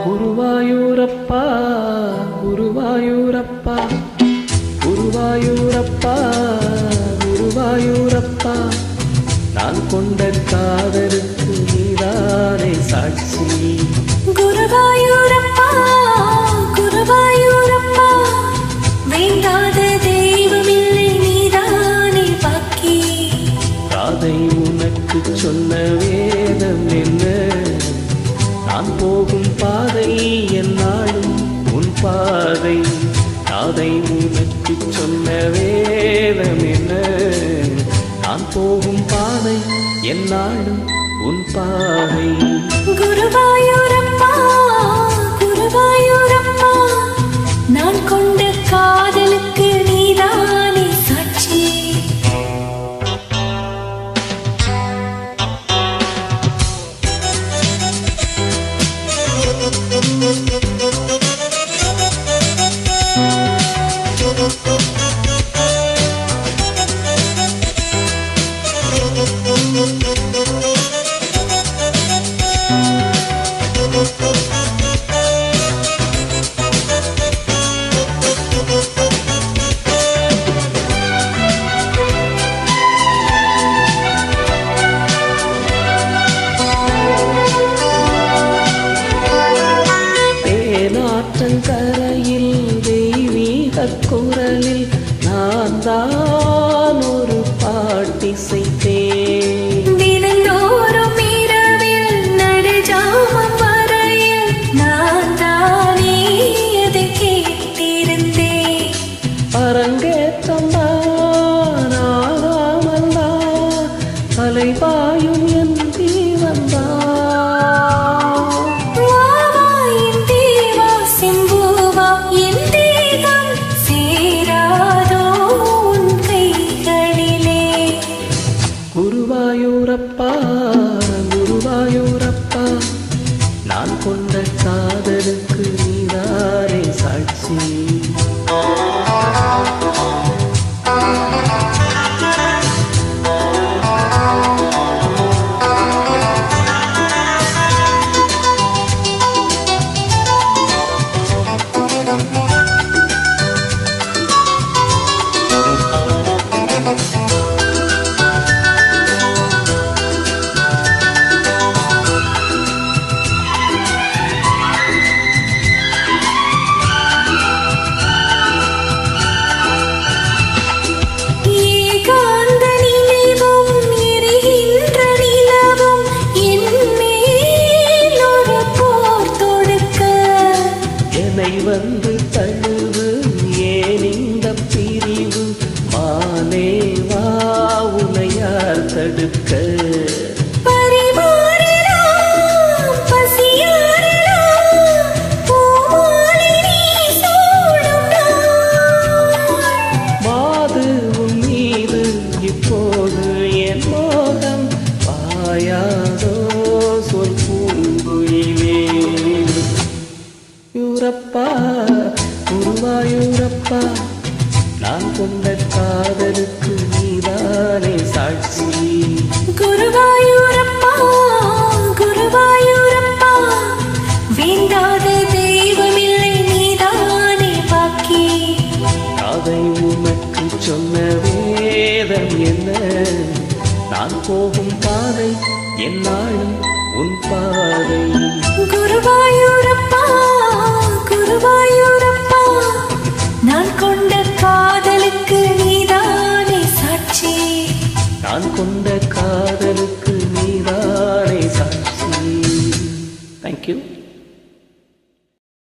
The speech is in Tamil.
குருவாயூரப்பா குருவாயூரப்பா குருவாயூரப்பா குருவாயூரப்பா நான் கொண்ட காதலுக்கு நீதானே சாட்சி. குருவாயூரப்பா குருவாயூரப்பா வேண்டாத தெய்வமில்லை நீதானே பாக்கி. காதை உனக்கு சொன்ன வேதம் என்ன, நான் போகும் பாதை என்னாலும் உன் பாதை. காதை உனக்கு சொன்ன வேதம் என்ன, நான் போகும் பாதை என்னாலும் உன் பாதை. குருவாயூரப்பா குருவாயூரப்பா நான் கொண்ட காதலுக்கு நீதானே சாட்சி. கரையில் தெய்வீக குரலில் நான் தான் ஒரு பாட்டிசைத்தேன். தினந்தோறும் இரவில் நடுஜாமம் வரையில் நான் தானே அதை கேட்டிருந்தேன். அரங்கேற்றம் தான் ஆகாமல் தான் அலைபாயும் என் தீவந்தான். குருவாயூரப்பா குருவாயூரப்பா நான் கொண்ட காதலுக்கு நீதானே சாட்சி. வந்து தழுவு ஏன் இந்த பிரிவு மானேவா உனையார் தடுக்க. மாது உன் மீது இப்போது என் மோகம் பாயாதோ சொல் பூங்குயிலே. யூரப்பா குருவாயூரப்பா நான் கொண்ட காதலுக்கு நீதானே சாட்சி. குருவாயூரப்பா குருவாயூரப்பா வேண்டாத தெய்வமில்லை நீதானே பாக்கி. காதை உனக்கு சொன்ன வேதம் என்ன, நான் போகும் பாதை என்னாலும் உன் பாதை. குருவாயூரப்பா குருவாயூரப்பா நான் கொண்ட காதலுக்கு நீதானே சாட்சி. நான் கொண்ட காதலுக்கு நீதானே சாட்சி. தேங்க்யூ.